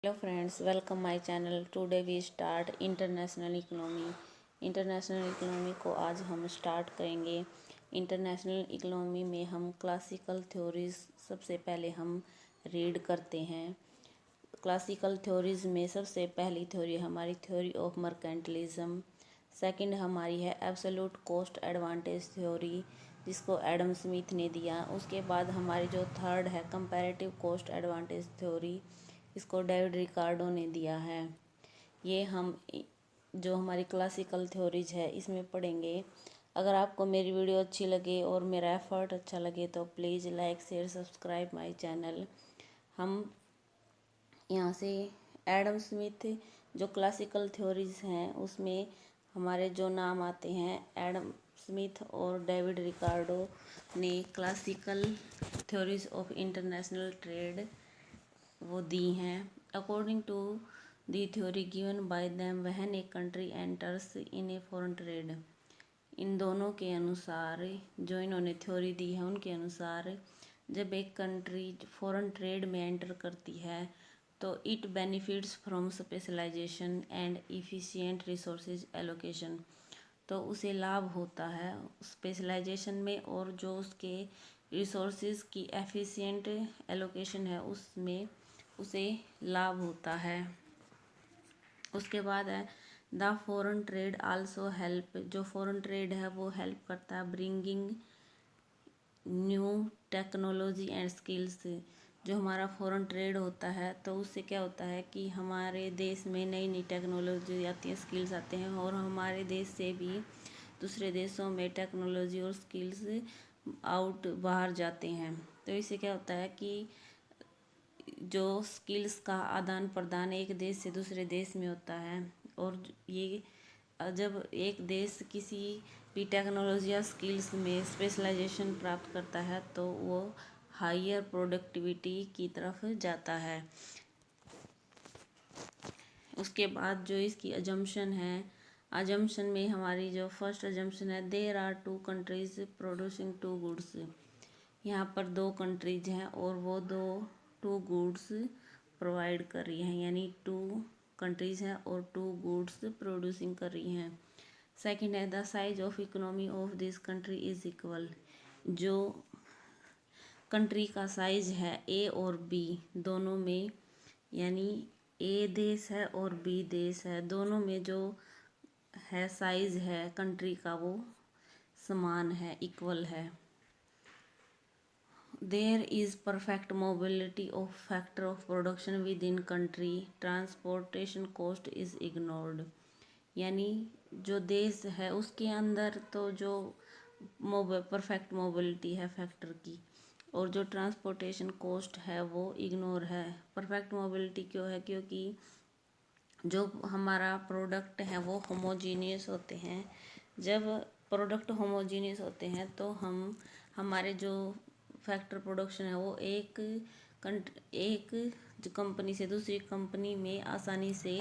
Hello friends, welcome my channel. Today we start international economy. International economy को आज हम start करेंगे। International economy में हम क्लासिकल थ्योरीज सबसे पहले हम रीड करते हैं। क्लासिकल थ्योरीज में सबसे पहली थ्योरी हमारी थ्योरी ऑफ मर्केंटलिज्म। सेकंड हमारी है एब्सोल्यूट कॉस्ट एडवांटेज थ्योरी, जिसको एडम स्मिथ ने दिया। उसके बाद हमारी जो थर्ड है कंपैरेटिव कॉस्ट एडवांटेज थ्योरी, इसको डेविड रिकार्डो ने दिया है। ये हम जो हमारी क्लासिकल थ्योरीज है इसमें पढ़ेंगे। अगर आपको मेरी वीडियो अच्छी लगे और मेरा एफर्ट अच्छा लगे तो please like share subscribe my channel. हम यहाँ से एडम स्मिथ जो क्लासिकल थ्योरीज हैं उसमें हमारे जो नाम आते हैं, एडम स्मिथ और डेविड रिकार्डो ने classical theories of international trade वो दी हैं। According to the theory given by them when a country enters in a foreign trade. इन दोनों के अनुसार, जो इन्होंने थ्योरी दी है उनके अनुसार, जब एक कंट्री फॉरेन ट्रेड में एंटर करती है तो it benefits from specialisation and efficient resources allocation. तो उसे लाभ होता है स्पेशलाइजेशन में और जो उसके रिसोर्सेज की एफिशिएंट एलोकेशन है उसमें उसे लाभ होता है। उसके बाद है the foreign trade also help. जो फॉरेन ट्रेड है वो हेल्प करता है bringing new technology and skills. जो हमारा फॉरेन ट्रेड होता है तो उससे क्या होता है कि हमारे देश में नई नई टेक्नोलॉजी आती है, स्किल्स आते हैं और हमारे देश से भी दूसरे देशों में टेक्नोलॉजी और स्किल्स आउट बाहर जाते हैं। तो इससे क्या होता है कि जो स्किल्स का आदान प्रदान एक देश से दूसरे देश में होता है, और ये जब एक देश किसी भी टेक्नोलॉजी या स्किल्स में स्पेशलाइजेशन प्राप्त करता है तो वो हायर प्रोडक्टिविटी की तरफ जाता है। उसके बाद जो इसकी अजम्पशन है, अजम्पशन में हमारी जो फर्स्ट अजम्पशन है, there are two countries producing two goods. यहाँ पर दो कंट्रीज हैं और वो टू गुड्स प्रोवाइड कर रही हैं, यानी टू कंट्रीज हैं और टू गुड्स प्रोड्यूसिंग कर रही हैं। सेकंड है the size of economy of this country is equal. जो कंट्री का साइज है ए और बी दोनों में, यानी ए देश है और बी देश है, दोनों में जो है साइज है कंट्री का वो समान है, इक्वल है। There is perfect mobility of factor of production within country, transportation cost is ignored. यानी जो देश है उसके अंदर तो जो परफेक्ट मोबिलिटी है फैक्टर की, और जो ट्रांसपोर्टेशन कॉस्ट है वो इग्नोर है। परफेक्ट मोबिलिटी क्यों है? क्योंकि जो हमारा प्रोडक्ट है वो होमोजीनियस होते हैं। जब प्रोडक्ट होमोजीनियस होते हैं तो हमारे जो फैक्टर प्रोडक्शन है वो एक जो कंपनी से दूसरी कंपनी में आसानी से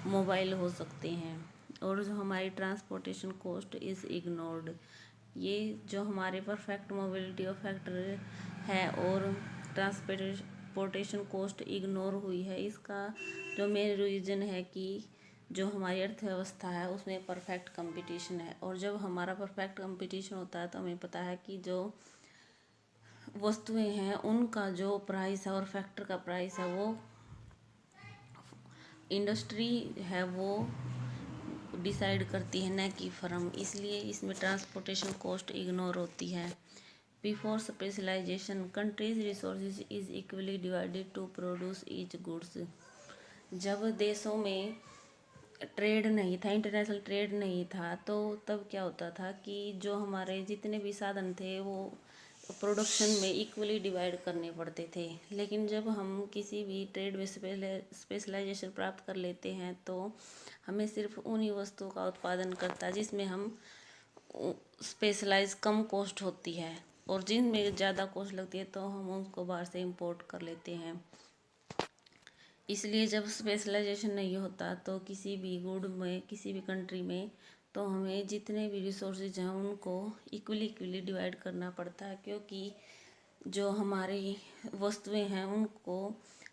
मोबाइल हो सकते हैं, और जो हमारी ट्रांसपोर्टेशन कॉस्ट इज़ इग्नोर्ड। ये जो हमारे परफेक्ट मोबिलिटी ऑफ फैक्टर है और ट्रांसपोर्टेशन कॉस्ट इग्नोर हुई है, इसका जो मेन रीज़न है कि जो हमारी अर्थव्यवस्था है उसमें परफेक्ट कंपटीशन है। और जब हमारा परफेक्ट कंपटीशन होता है तो हमें पता है कि जो वस्तुएं हैं उनका जो प्राइस है और फैक्टर का प्राइस है वो इंडस्ट्री है वो डिसाइड करती है, न कि फर्म। इसलिए इसमें ट्रांसपोर्टेशन कॉस्ट इग्नोर होती है। Before specialisation countries resources is equally divided to produce each goods. जब देशों में ट्रेड नहीं था, इंटरनेशनल ट्रेड नहीं था, तो तब क्या होता था कि जो हमारे जितने भी साधन थे वो प्रोडक्शन में इक्वली डिवाइड करने पड़ते थे। लेकिन जब हम किसी भी ट्रेड में स्पेशलाइजेशन प्राप्त कर लेते हैं तो हमें सिर्फ उन्हीं वस्तुओं का उत्पादन करता है जिसमें हम स्पेशलाइज कम कॉस्ट होती है, और जिनमें ज़्यादा कॉस्ट लगती है तो हम उनको बाहर से इंपोर्ट कर लेते हैं। इसलिए जब स्पेशलाइजेशन नहीं होता तो किसी भी गुड में, किसी भी कंट्री में, तो हमें जितने भी रिसोर्सेज हैं उनको इक्वली डिवाइड करना पड़ता है, क्योंकि जो हमारी वस्तुएं हैं उनको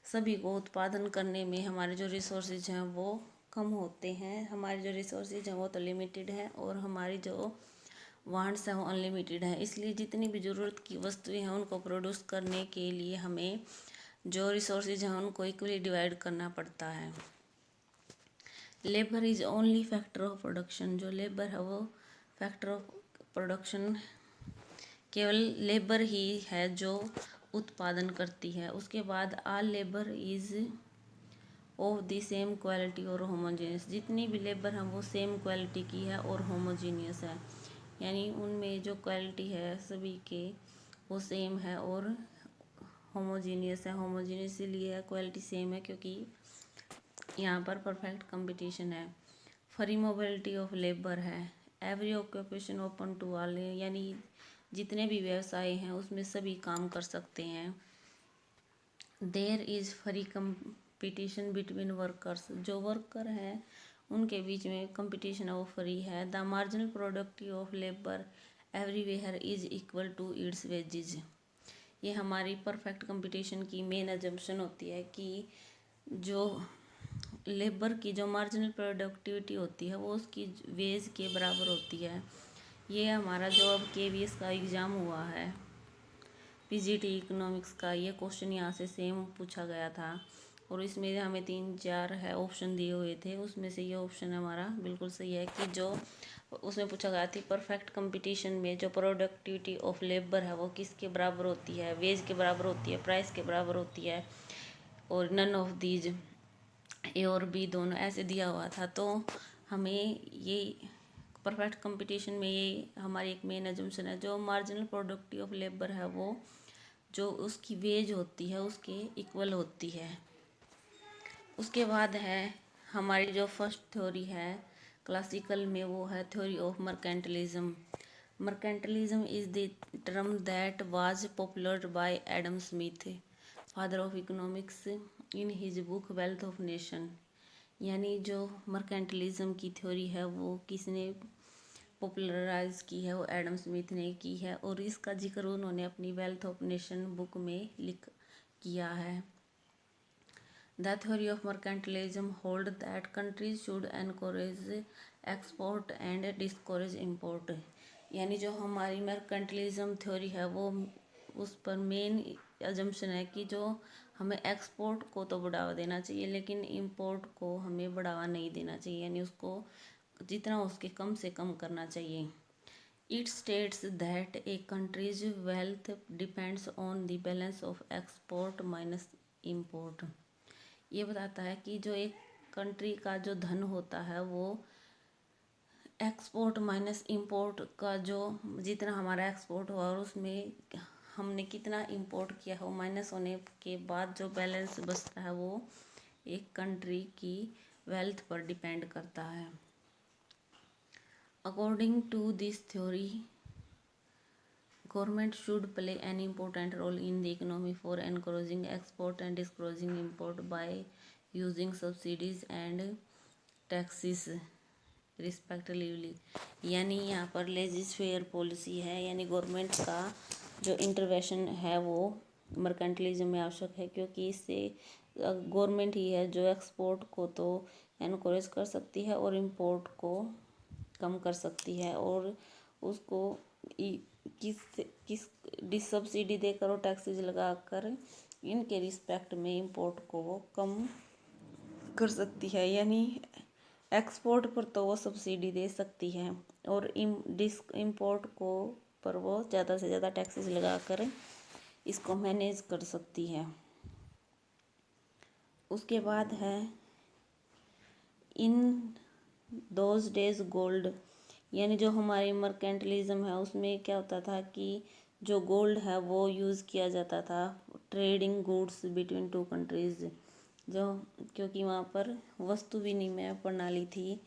सभी को उत्पादन करने में हमारे जो रिसोर्सेज हैं वो कम होते हैं। हमारे जो रिसोर्सेज हैं वो तो लिमिटेड है और हमारी जो वांट्स हैं वो अनलिमिटेड है। इसलिए जितनी भी ज़रूरत की वस्तुएं हैं उनको प्रोड्यूस करने के लिए हमें जो रिसोर्सेज हैं उनको इक्वली डिवाइड करना पड़ता है। Labour is only factor of production, जो लेबर है वो फैक्टर ऑफ प्रोडक्शन, केवल लेबर ही है जो उत्पादन करती है। उसके बाद all labour is of the same quality और होमोजीनियस, जितनी भी लेबर है वो सेम क्वालिटी की है और होमोजीनियस है, यानी उनमें जो क्वालिटी है सभी के वो सेम है और होमोजीनियस है। होमोजीनियस इसलिए है, क्वालिटी सेम है क्योंकि यहाँ पर परफेक्ट कंपटीशन है। फ्री मोबिलिटी ऑफ लेबर है। Every occupation open to all, यानी जितने भी व्यवसाय हैं उसमें सभी काम कर सकते हैं। There is free competition between workers, जो वर्कर हैं उनके बीच में कंपटीशन है वो फ्री है। The marginal productive of labour everywhere is equal to its wages, ये हमारी परफेक्ट कंपटीशन की मेन अजम्पशन होती है कि जो लेबर की जो मार्जिनल प्रोडक्टिविटी होती है वो उसकी वेज के बराबर होती है। ये हमारा जो अब KVS का एग्ज़ाम हुआ है PGT इकोनॉमिक्स का, ये क्वेश्चन यहाँ से सेम पूछा गया था और इसमें हमें 3-4 है ऑप्शन दिए हुए थे, उसमें से ये ऑप्शन हमारा बिल्कुल सही है कि जो उसमें पूछा गया थी परफेक्ट कंपटीशन में जो प्रोडक्टिविटी ऑफ लेबर है वो किसके बराबर होती है, वेज के बराबर होती है, प्राइस के बराबर होती है, और नन ऑफ दीज, ए और बी दोनों ऐसे दिया हुआ था। तो हमें ये परफेक्ट कंपटीशन में ये हमारी एक मेन अजम्पशन है, जो मार्जिनल प्रोडक्टिव ऑफ लेबर है वो जो उसकी वेज होती है उसके इक्वल होती है। उसके बाद है हमारी जो फर्स्ट थ्योरी है क्लासिकल में, वो है theory of mercantilism. Mercantilism is the term that was popular bye Adam Smith, father of economics, in his book wealth of nation. यानी जो मर्केंटलिज्म की थ्योरी है वो किसने पॉपुलराइज की है, वो एडम स्मिथ ने की है और इसका जिक्र उन्होंने अपनी वेल्थ ऑफ नेशन बुक में लिख किया है। The theory of mercantilism hold that countries should encourage export and discourage import, यानी जो हमारी मर्केंटलिज्म थ्योरी है वो उस पर मेन अजम्पशन है कि जो हमें एक्सपोर्ट को तो बढ़ावा देना चाहिए लेकिन इंपोर्ट को हमें बढ़ावा नहीं देना चाहिए, यानी उसको जितना उसके कम से कम करना चाहिए। It states that A countries wealth depends on the balance of export minus import, ये बताता है कि जो एक कंट्री का जो धन होता है वो एक्सपोर्ट माइनस इंपोर्ट का, जो जितना हमारा एक्सपोर्ट हुआ और उसमें हमने कितना इंपोर्ट किया है वो माइनस होने के बाद जो बैलेंस बचता है वो एक कंट्री की वेल्थ पर डिपेंड करता है। According to this theory government should play an important role in the economy for encouraging export and discouraging import by using subsidies and taxes respectively, यानी यहाँ पर लेजिस्लेटिव पॉलिसी है, यानी गवर्नमेंट का जो इंटरवेंशन है वो मर्केंटलिज्म में आवश्यक है क्योंकि इससे गवर्नमेंट ही है जो एक्सपोर्ट को तो एनकरेज कर सकती है और इंपोर्ट को कम कर सकती है और उसको किस सब्सिडी देकर और टैक्सेस लगाकर इनके रिस्पेक्ट में इंपोर्ट को वो कम कर सकती है, यानी एक्सपोर्ट पर तो वो सब्सिडी दे सकती है और इंपोर्ट को पर वो ज़्यादा से ज़्यादा टैक्सेस लगाकर इसको मैनेज कर सकती है। उसके बाद है इन दोज डेज गोल्ड, यानी जो हमारी मर्केंटलिज्म है उसमें क्या होता था कि जो गोल्ड है वो यूज़ किया जाता था trading goods between two countries, जो क्योंकि वहाँ पर वस्तु विनिमय प्रणाली थी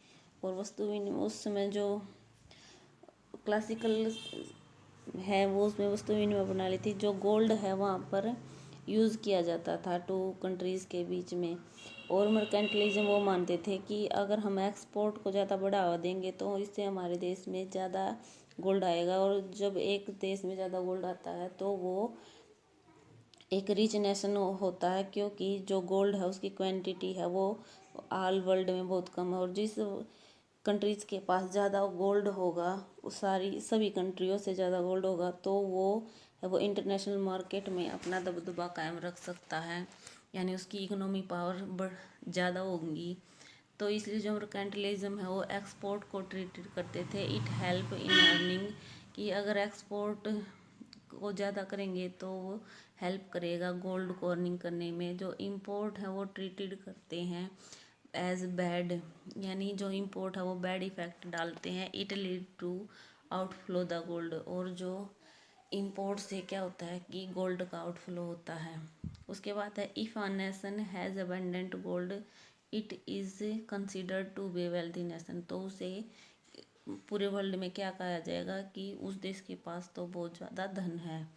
और वस्तु विनिमय उस समय जो क्लासिकल है वो उसमें वस्तु विनिमय प्रणाली थी, जो गोल्ड है वहाँ पर यूज़ किया जाता था टू कंट्रीज़ के बीच में। और मर्केंटलिज्म वो मानते थे कि अगर हम एक्सपोर्ट को ज़्यादा बढ़ावा देंगे तो इससे हमारे देश में ज़्यादा गोल्ड आएगा और जब एक देश में ज़्यादा गोल्ड आता है तो वो एक रिच नेशन होता है, क्योंकि जो गोल्ड है उसकी क्वांटिटी है वो ऑल वर्ल्ड में बहुत कम है। और जिस कंट्रीज़ के पास ज़्यादा गोल्ड होगा, उस सभी कंट्रियों से ज़्यादा गोल्ड होगा, तो वो इंटरनेशनल मार्केट में अपना दबदबा कायम रख सकता है, यानी उसकी इकोनॉमी पावर ज़्यादा होगी। तो इसलिए जो मर्केंटलिज्म है वो एक्सपोर्ट को ट्रीट करते थे। इट हेल्प इन अर्निंग, कि अगर एक्सपोर्ट को ज़्यादा करेंगे तो वो हेल्प करेगा गोल्ड को अर्निंग करने में। जो इम्पोर्ट है वो ट्रीटेड करते हैं एज बैड, यानी जो इम्पोर्ट है वो बैड इफेक्ट डालते हैं। It lead to outflow the gold, और जो इम्पोर्ट से क्या होता है कि गोल्ड का आउटफ्लो होता है। उसके बाद है if a nation has abundant gold it is considered to be wealthy nation, तो उसे पूरे वर्ल्ड में क्या कहा जाएगा कि उस देश के पास तो बहुत ज़्यादा धन है,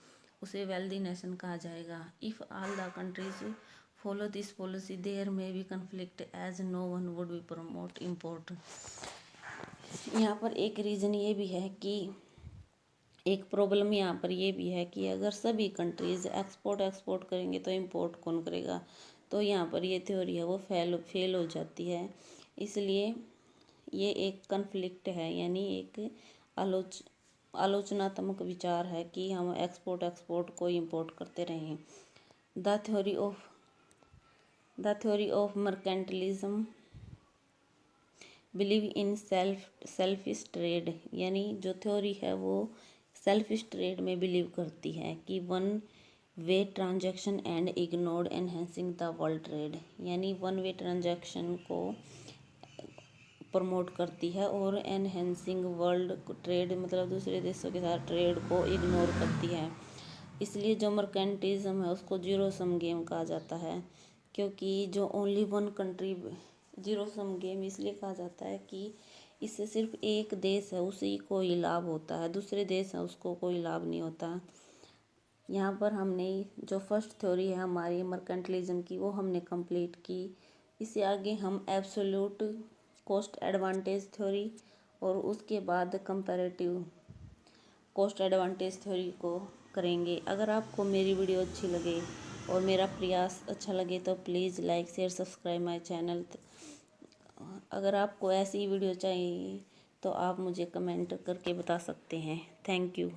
उसे वेल्दी नेशन कहा जाएगा। If all the countries follow this policy there may be conflict as no one would be promote import. यहाँ पर एक रीज़न ये भी है कि एक प्रॉब्लम यहाँ पर ये भी है कि अगर सभी कंट्रीज एक्सपोर्ट करेंगे तो इम्पोर्ट कौन करेगा। तो यहाँ पर ये थ्योरी है वो फेल हो जाती है। इसलिए ये एक कन्फ्लिक्ट है, यानी एक आलोचनात्मक विचार है कि हम एक्सपोर्ट को इम्पोर्ट करते रहें। The theory of mercantilism believe in selfish trade, यानी जो थ्योरी है वो सेल्फिश ट्रेड में बिलीव करती है कि one way transaction and ignored enhancing the world trade, यानी वन वे ट्रांजैक्शन को प्रमोट करती है और एनहेंसिंग वर्ल्ड ट्रेड मतलब दूसरे देशों के साथ ट्रेड को इग्नोर करती है। इसलिए जो मर्केंटिज्म है उसको जीरो सम गेम कहा जाता है, क्योंकि जो only one country zero sum game इसलिए कहा जाता है कि इससे सिर्फ एक देश है उसी को ही लाभ होता है, दूसरे देश है उसको कोई लाभ नहीं होता। यहाँ पर हमने जो फर्स्ट थ्योरी है हमारी मर्केंटलिज्म की वो हमने कंप्लीट की। इससे आगे हम एब्सोल्यूट कॉस्ट एडवांटेज थ्योरी और उसके बाद कंपैरेटिव कॉस्ट एडवांटेज थ्योरी को करेंगे। अगर आपको मेरी वीडियो अच्छी लगे और मेरा प्रयास अच्छा लगे तो please like share subscribe my channel. अगर आपको ऐसी वीडियो चाहिए तो आप मुझे कमेंट करके बता सकते हैं। Thank you.